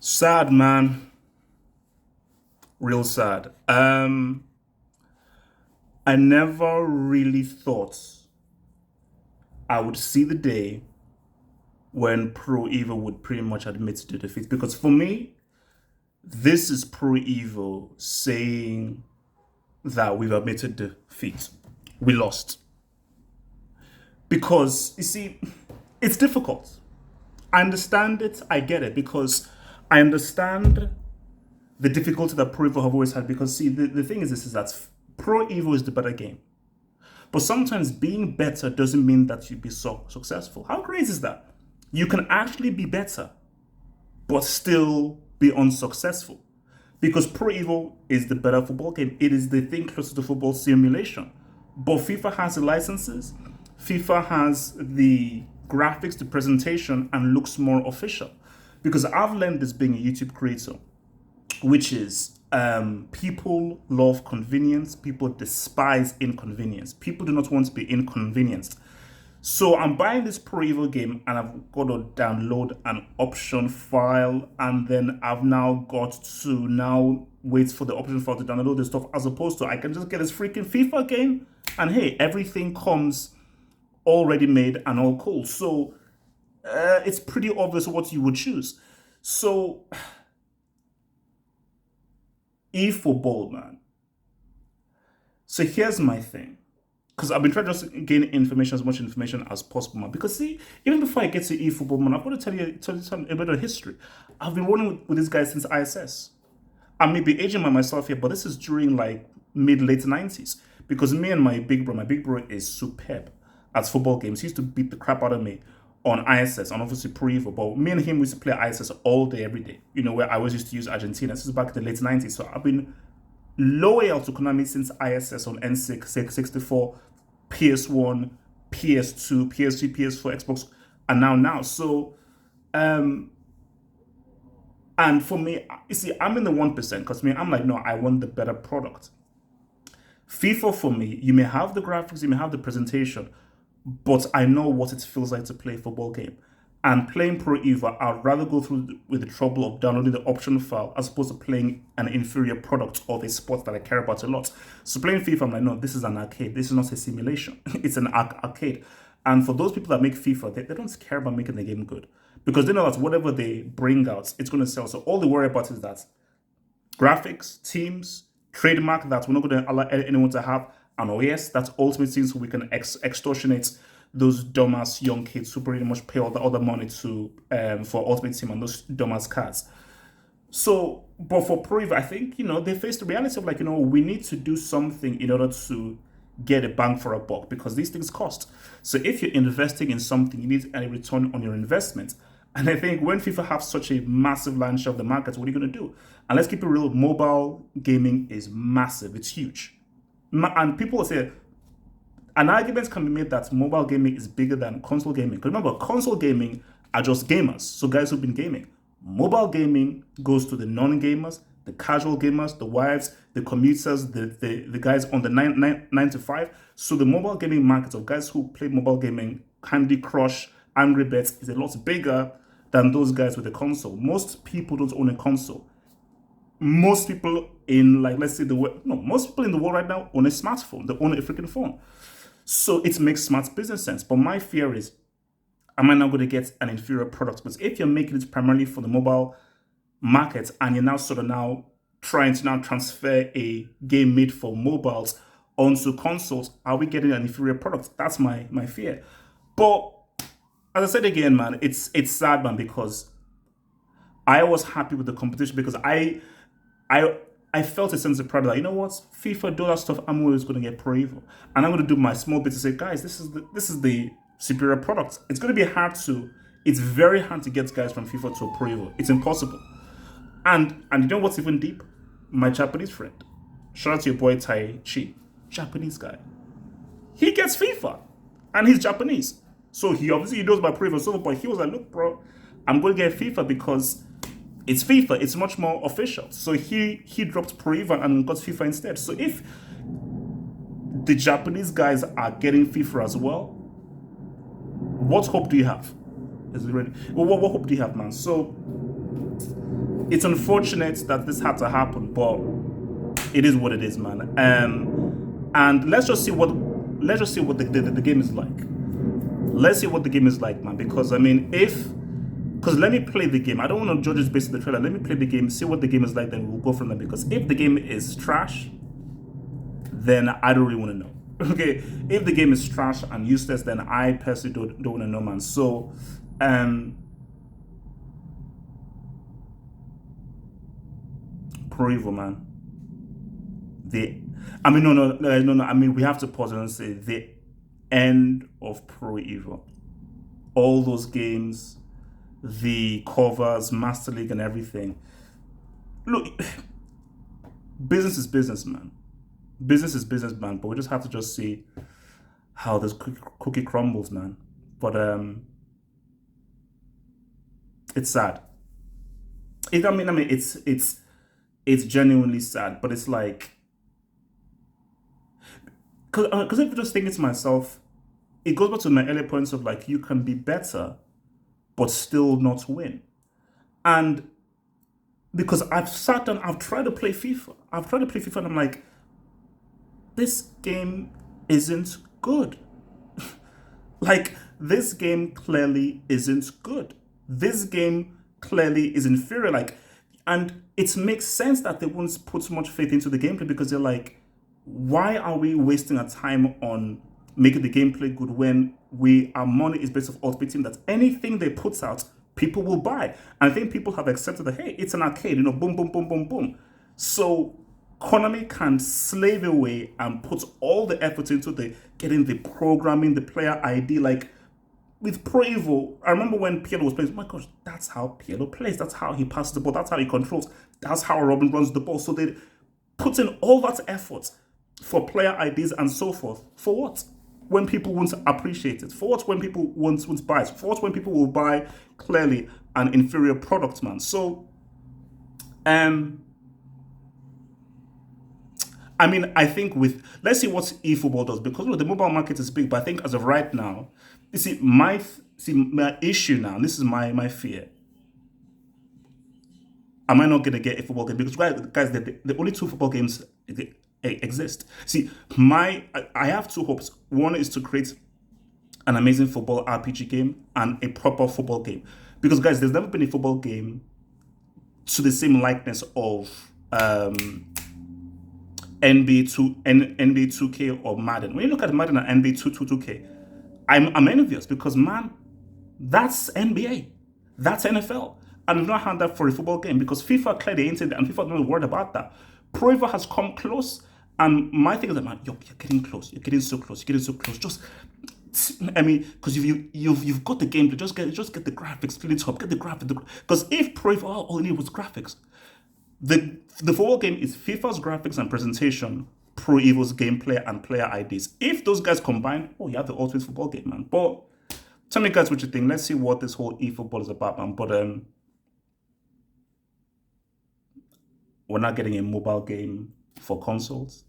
Sad, man. Real sad. I never really thought I would see the day when Pro Evo would pretty much admit to defeat. Because for me, this is Pro Evo saying that we've admitted defeat. We lost. Because, you see, it's difficult. I understand it. I get it. Because I understand the difficulty that Pro Evo have always had. Because, see, the thing is this is that Pro Evo is the better game. But sometimes being better doesn't mean that you be so successful. How crazy is that? You can actually be better, but still be unsuccessful. Because Pro Evo is the better football game. It is the thing closer to football simulation. But FIFA has the licenses, FIFA has the graphics, the presentation, and looks more official. Because I've learned this being a YouTube creator, which is people love convenience, people despise inconvenience. People do not want to be inconvenienced. So I'm buying this Pro Evo game and I've got to download an option file, and then I've now got to now wait for the option file to download this stuff, as opposed to I can just get this freaking FIFA game and hey, everything comes already made and all cool. So it's pretty obvious what you would choose. So eFootball, man. So here's my thing. Because I've been trying to just gain information, as much information as possible, man. Because see, even before I get to eFootball, man, I've got to tell you a bit of history. I've been running with this guy since ISS. I may be aging myself here, but this is during like late 90s. Because me and my big bro is superb at football games. He used to beat the crap out of me on ISS, and obviously Pro Evo. But me and him used to play ISS all day, every day. You know, where I always used to use Argentina. This is back in the late 90s. So I've been loyal to Konami since ISS on N6, 64, PS1, PS2, PS3, PS4, Xbox, and now. So, and for me, you see, I'm in the 1% because I'm like, no, I want the better product. FIFA for me, you may have the graphics, you may have the presentation, but I know what it feels like to play a football game. And playing Pro Evo, I'd rather go through with the trouble of downloading the option file as opposed to playing an inferior product of a sport that I care about a lot. So playing FIFA, I'm like, no, this is an arcade. This is not a simulation. It's an arcade. And for those people that make FIFA, they don't care about making the game good. Because they know that whatever they bring out, it's going to sell. So all they worry about is that graphics, teams, trademark that we're not going to allow anyone to have. And oh yes, that's Ultimate Team, so we can extortionate those dumbass young kids who pretty much pay all the other money to for Ultimate Team and those dumbass cards. So, but for Pro Evo, I think, they face the reality of like, we need to do something in order to get a bang for a buck, because these things cost. So if you're investing in something, you need a return on your investment. And I think when FIFA have such a massive land share of the market, what are you going to do? And let's keep it real, mobile gaming is massive. It's huge. And people will say, an argument can be made that mobile gaming is bigger than console gaming. Because remember, console gaming are just gamers, so guys who've been gaming. Mobile gaming goes to the non-gamers, the casual gamers, the wives, the commuters, the guys on the 9 to 5. So the mobile gaming market of guys who play mobile gaming, Candy Crush, Angry Birds, is a lot bigger than those guys with a console. Most people don't own a console. Most people in, like, let's say most people in the world right now own a smartphone. They own a freaking phone. So it makes smart business sense. But my fear is, am I now going to get an inferior product? Because if you're making it primarily for the mobile market and you're now trying to transfer a game made for mobiles onto consoles, are we getting an inferior product? That's my fear. But as I said again, man, it's sad, man, because I was happy with the competition because I felt a sense of pride that, you know what, FIFA, do that stuff, I'm always going to get Pro Evo. And I'm going to do my small bit to say, guys, this is the superior product. It's going to be it's very hard to get guys from FIFA to a Pro Evo. It's impossible. And you know what's even deep? My Japanese friend. Shout out to your boy Tai Chi. Japanese guy. He gets FIFA. And he's Japanese. So he knows my Pro Evo so, but he was like, look, bro, I'm going to get FIFA because it's FIFA. It's much more official. So he dropped Pro Evo and got FIFA instead. So if the Japanese guys are getting FIFA as well, what hope do you have? Is it ready? Well, what hope do you have, man? So it's unfortunate that this had to happen, but it is what it is, man. And let's just see what the game is like. Let's see what the game is like, man. Because I mean, because let me play the game. I don't want to judge it based on the trailer. Let me play the game, see what the game is like, then we'll go from there. Because if the game is trash, then I don't really want to know. Okay, if the game is trash and useless, then I personally don't want to know, man. So, Pro Evo, man. No. I mean, we have to pause and say the end of Pro Evo. All those games, the covers, Master League, and everything. Look, business is business, man. Business is business, man. But we just have to just see how this cookie crumbles, man. But it's sad. It's genuinely sad. But it's like, because if I just thinking to myself, it goes back to my earlier points of like you can be better, but still not win. And because I've sat down, I've tried to play FIFA. And I'm like, this game isn't good. Like, this game clearly isn't good. This game clearly is inferior. Like, and it makes sense that they won't put so much faith into the gameplay because they're like, why are we wasting our time on making the gameplay good when our money is based off Ultimate Team that anything they put out, people will buy. And I think people have accepted that, hey, it's an arcade, boom, boom, boom, boom, boom. So Konami can slave away and put all the effort into getting the programming, the player ID. Like with Pro Evo, I remember when Pirlo was playing, oh my gosh, that's how Pirlo plays. That's how he passes the ball. That's how he controls. That's how Robin runs the ball. So they put in all that effort for player IDs and so forth. For what? When people won't appreciate it. For what? When people won't buy it. For what? When people will buy clearly an inferior product, man. So, I mean, I think let's see what eFootball does because the mobile market is big. But I think as of right now, you see my issue now. And this is my fear. Am I not gonna get a football game? Because guys, the only two football games exist. See, I have two hopes. One is to create an amazing football RPG game and a proper football game. Because guys, there's never been a football game to the same likeness of NBA 2K or Madden. When you look at Madden and NBA 2K, I'm envious because man, that's NBA, that's NFL, and we've not had that for a football game because FIFA cleared the internet and FIFA don't worry about that. Pro Evo has come close, and my thing is that man, you're getting close, you're getting so close, Just, I mean, because you've got the game to just get the graphics, fill it up, get the graphics. Because if Pro Evo all you need was graphics. The football game is FIFA's graphics and presentation, Pro Evo's gameplay and player IDs. If those guys combine, you have the ultimate football game, man. But tell me, guys, what you think. Let's see what this whole eFootball is about, man. But we're not getting a mobile game for consoles.